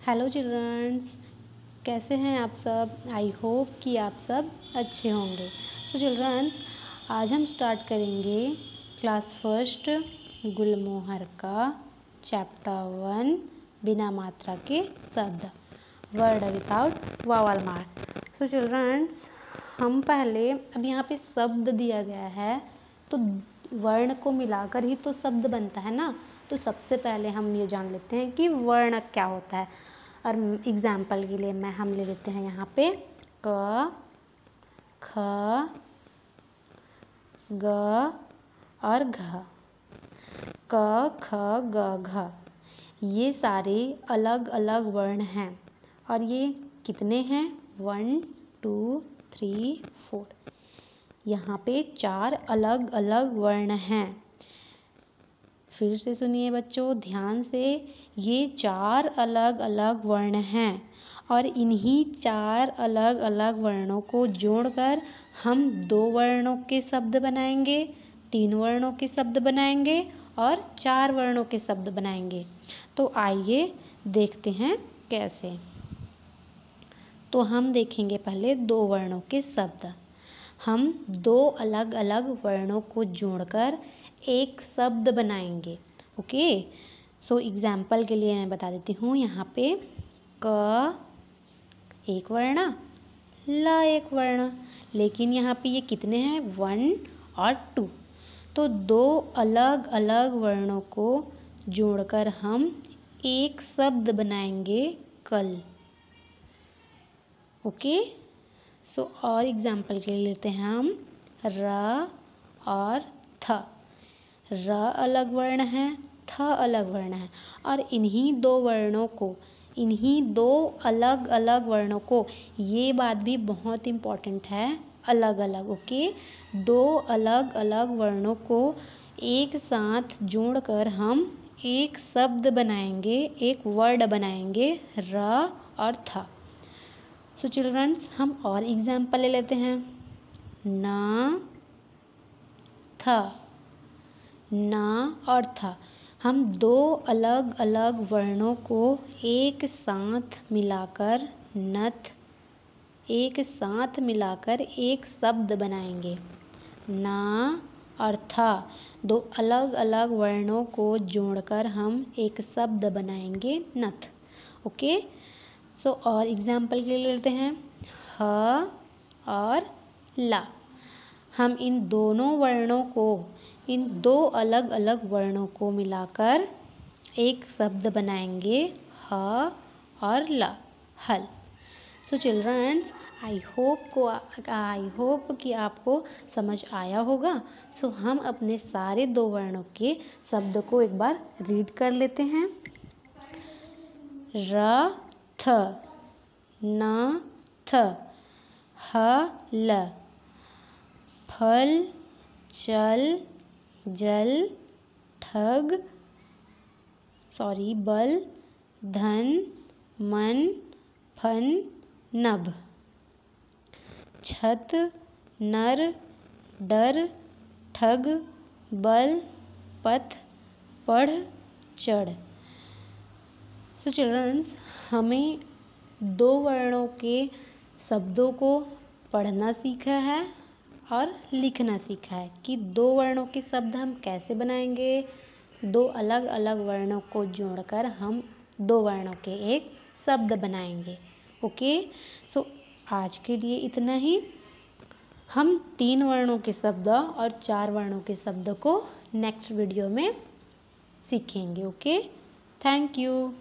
Hello children's, कैसे हैं आप सब। आई होप कि आप सब अच्छे होंगे। सो चिल्ड्रंस, आज हम स्टार्ट करेंगे क्लास फर्स्ट गुलमोहर का चैप्टर 1 बिना मात्रा के शब्द, वर्ड विदाउट वावल मार्क। सो चिल्ड्रंस, हम पहले अब यहाँ पे शब्द दिया गया है तो वर्ण को मिलाकर ही तो शब्द बनता है ना। तो सबसे पहले हम ये जान लेते हैं कि वर्ण क्या होता है। और एग्जाम्पल के लिए हम ले लेते हैं यहाँ पे क, ख, ग और घ। क, ख, ग, घ ये सारे अलग अलग वर्ण हैं। और ये कितने हैं? 1 2 3 4। यहाँ पे 4 अलग अलग वर्ण हैं। फिर से सुनिए बच्चों ध्यान से, ये 4 अलग अलग वर्ण हैं और इन्हीं 4 अलग अलग वर्णों को जोड़कर हम 2 वर्णों के शब्द बनाएंगे, 3 वर्णों के शब्द बनाएंगे और 4 वर्णों के शब्द बनाएंगे। तो आइए देखते हैं कैसे। तो हम देखेंगे पहले 2 वर्णों के शब्द। हम 2 अलग अलग वर्णों को जोड़कर एक शब्द बनाएंगे। ओके, सो एग्जाम्पल के लिए मैं बता देती हूँ। यहाँ पे क एक वर्ण, ल एक वर्ण, लेकिन यहाँ पे ये कितने हैं? 1 और 2। तो 2 अलग अलग वर्णों को जोड़कर हम एक शब्द बनाएंगे कल। ओके, सो और एग्जाम्पल के लिए लेते हैं हम र और थ। र अलग वर्ण है, थ अलग वर्ण है और इन्हीं 2 वर्णों को, इन्हीं 2 अलग अलग वर्णों को, ये बात भी बहुत इम्पॉर्टेंट है, अलग अलग। ओके, 2 अलग अलग वर्णों को एक साथ जोड़कर हम एक शब्द बनाएंगे, एक वर्ड बनाएंगे र और थ। सो चिल्ड्रंस, हम और एग्जाम्पल ले लेते हैं। न, थ, न और थ। हम 2 अलग अलग वर्णों को एक साथ मिलाकर नथ, एक साथ मिलाकर एक शब्द बनाएंगे। न और थ 2 अलग अलग वर्णों को जोड़कर हम एक शब्द बनाएंगे नथ। ओके, सो और एग्जाम्पल के लिए लेते हैं ह और ला। हम इन दोनों वर्णों को, इन 2 अलग अलग वर्णों को मिलाकर एक शब्द बनाएंगे ह और ला, हल। सो चिल्ड्रंस, आई होप कि आपको समझ आया होगा। सो हम अपने सारे 2 वर्णों के शब्द को एक बार रीड कर लेते हैं। र थ, न थ, ह ल, फल चल जल, बल धन मन फन नभ, छत नर डर ठग बल पथ पढ़ चढ़। सो चिल्ड्रंस, हमें 2 वर्णों के शब्दों को पढ़ना सीखा है और लिखना सीखा है कि 2 वर्णों के शब्द हम कैसे बनाएंगे। 2 अलग अलग वर्णों को जोड़कर हम 2 वर्णों के एक शब्द बनाएंगे। ओके, सो आज के लिए इतना ही। हम 3 वर्णों के शब्द और 4 वर्णों के शब्द को नेक्स्ट वीडियो में सीखेंगे। Okay, thank you.